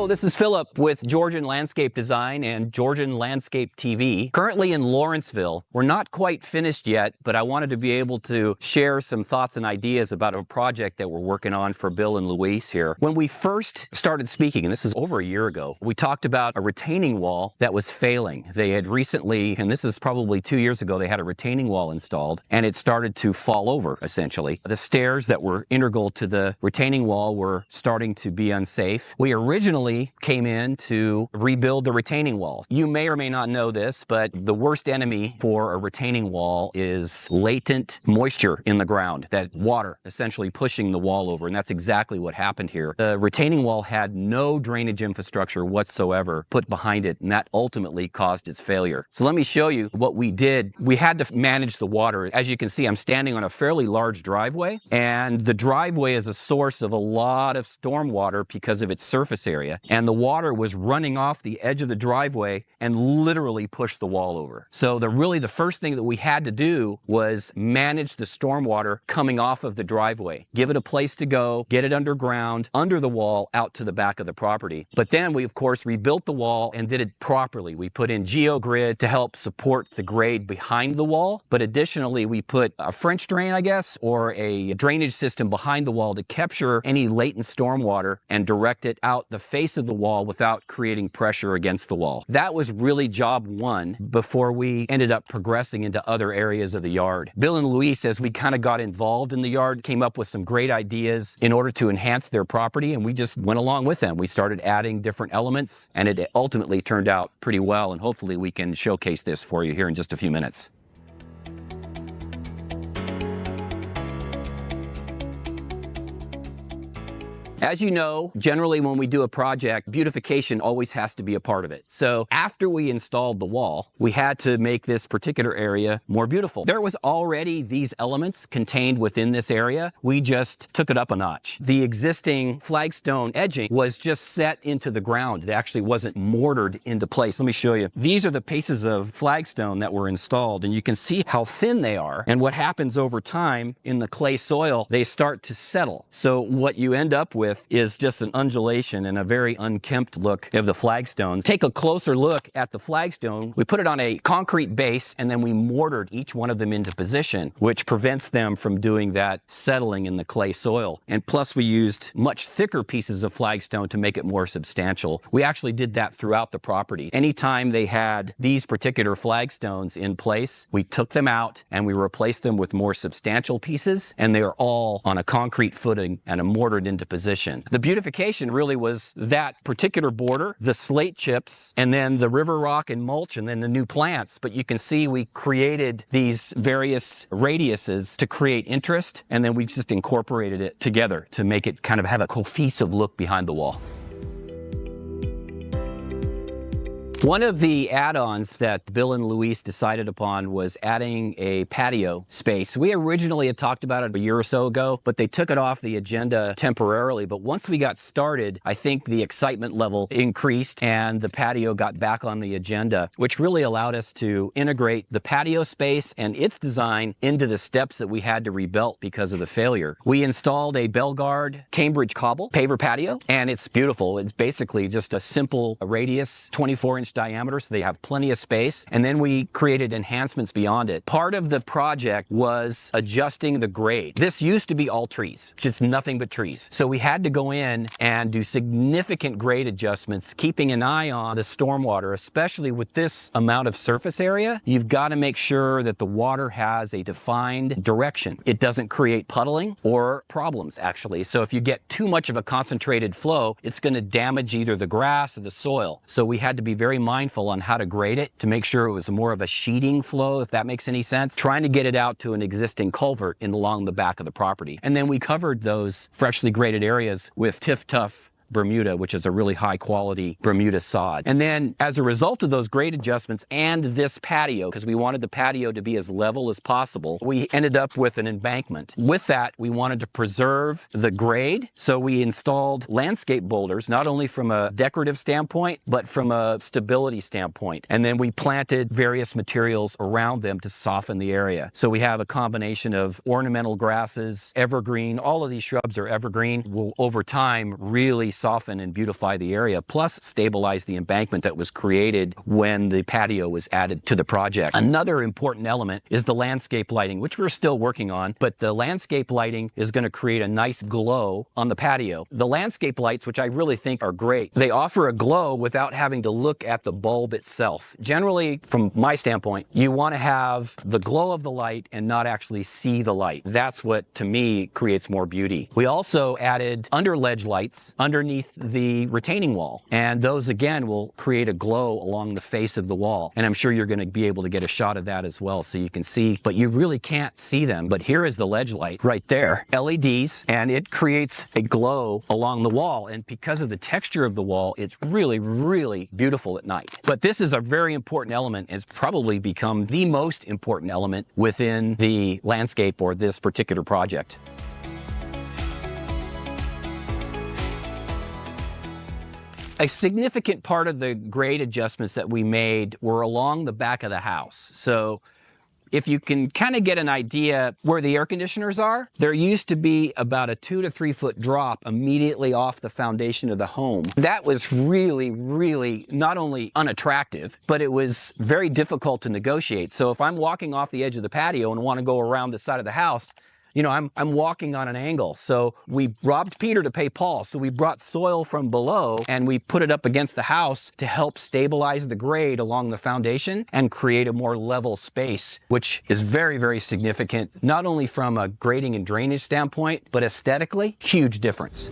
Hello, this is Philip with Georgian Landscape Design and Georgian Landscape TV. Currently in Lawrenceville. We're not quite finished yet, but I wanted to be able to share some thoughts and ideas about a project that we're working on for Bill and Louise here. When we first started speaking, and this is over a year ago, we talked about a retaining wall that was failing. They had recently, and this is probably 2 years ago, they had a retaining wall installed and it started to fall over, essentially. The stairs that were integral to the retaining wall were starting to be unsafe. We originally came in to rebuild the retaining wall. You may or may not know this, but the worst enemy for a retaining wall is latent moisture in the ground, that water essentially pushing the wall over, and that's exactly what happened here. The retaining wall had no drainage infrastructure whatsoever put behind it, and that ultimately caused its failure. So let me show you what we did. We had to manage the water. As you can see, I'm standing on a fairly large driveway, and the driveway is a source of a lot of storm water because of its surface area. And the water was running off the edge of the driveway and literally pushed the wall over. So the first thing that we had to do was manage the storm water coming off of the driveway. Give it a place to go, get it underground, under the wall, out to the back of the property. But then we, of course, rebuilt the wall and did it properly. We put in geogrid to help support the grade behind the wall. But additionally, we put a French drain, I guess, or a drainage system behind the wall to capture any latent storm water and direct it out the face of the wall without creating pressure against the wall. That was really job one before we ended up progressing into other areas of the yard. Bill and Louise, as we kind of got involved in the yard, came up with some great ideas in order to enhance their property, and we just went along with them. We started adding different elements, and it ultimately turned out pretty well, and hopefully we can showcase this for you here in just a few minutes. As you know, generally when we do a project, beautification always has to be a part of it. So after we installed the wall, we had to make this particular area more beautiful. There was already these elements contained within this area. We just took it up a notch. The existing flagstone edging was just set into the ground. It actually wasn't mortared into place. Let me show you. These are the pieces of flagstone that were installed, and you can see how thin they are. And what happens over time in the clay soil, they start to settle. So what you end up with is just an undulation and a very unkempt look of the flagstones. Take a closer look at the flagstone. We put it on a concrete base and then we mortared each one of them into position, which prevents them from doing that settling in the clay soil. And plus we used much thicker pieces of flagstone to make it more substantial. We actually did that throughout the property. Anytime they had these particular flagstones in place, we took them out and we replaced them with more substantial pieces, and they are all on a concrete footing and mortared into position. The beautification really was that particular border, the slate chips, and then the river rock and mulch, and then the new plants. But you can see we created these various radiuses to create interest, and then we just incorporated it together to make it kind of have a cohesive look behind the wall. One of the add-ons that Bill and Louise decided upon was adding a patio space. We originally had talked about it a year or so ago, but they took it off the agenda temporarily. But once we got started, I think the excitement level increased and the patio got back on the agenda, which really allowed us to integrate the patio space and its design into the steps that we had to rebuild because of the failure. We installed a Bellegarde Cambridge cobble paver patio, and it's beautiful. It's basically just a simple radius, 24-inch diameter, so they have plenty of space. And then we created enhancements beyond it. Part of the project was adjusting the grade. This used to be all trees, just nothing but trees. So we had to go in and do significant grade adjustments, keeping an eye on the stormwater, especially with this amount of surface area. You've got to make sure that the water has a defined direction. It doesn't create puddling or problems, actually. So if you get too much of a concentrated flow, it's going to damage either the grass or the soil. So we had to be very mindful on how to grade it to make sure it was more of a sheeting flow, if that makes any sense, trying to get it out to an existing culvert along the back of the property. And then we covered those freshly graded areas with Tiff-Tuff Bermuda, which is a really high quality Bermuda sod. And then as a result of those grade adjustments and this patio, because we wanted the patio to be as level as possible, we ended up with an embankment. With that, we wanted to preserve the grade. So we installed landscape boulders, not only from a decorative standpoint, but from a stability standpoint. And then we planted various materials around them to soften the area. So we have a combination of ornamental grasses, evergreen. All of these shrubs are evergreen, will over time really soften and beautify the area, plus stabilize the embankment that was created when the patio was added to the project. Another important element is the landscape lighting, which we're still working on, but the landscape lighting is going to create a nice glow on the patio. The landscape lights, which I really think are great, they offer a glow without having to look at the bulb itself. Generally, from my standpoint, you want to have the glow of the light and not actually see the light. That's what, to me, creates more beauty. We also added under-ledge lights underneath the retaining wall, and those again will create a glow along the face of the wall. And I'm sure you're going to be able to get a shot of that as well, so you can see, but you really can't see them. But here is the ledge light right there, LEDs, and it creates a glow along the wall. And because of the texture of the wall, it's really, really beautiful at night. But this is a very important element. It's probably become the most important element within the landscape or this particular project. A significant part of the grade adjustments that we made were along the back of the house. So if you can kind of get an idea where the air conditioners are, there used to be about a 2 to 3 foot drop immediately off the foundation of the home. That was really, really not only unattractive, but it was very difficult to negotiate. So if I'm walking off the edge of the patio and want to go around the side of the house, you know, I'm walking on an angle. So we robbed Peter to pay Paul. So we brought soil from below and we put it up against the house to help stabilize the grade along the foundation and create a more level space, which is very, very significant, not only from a grading and drainage standpoint, but aesthetically, huge difference.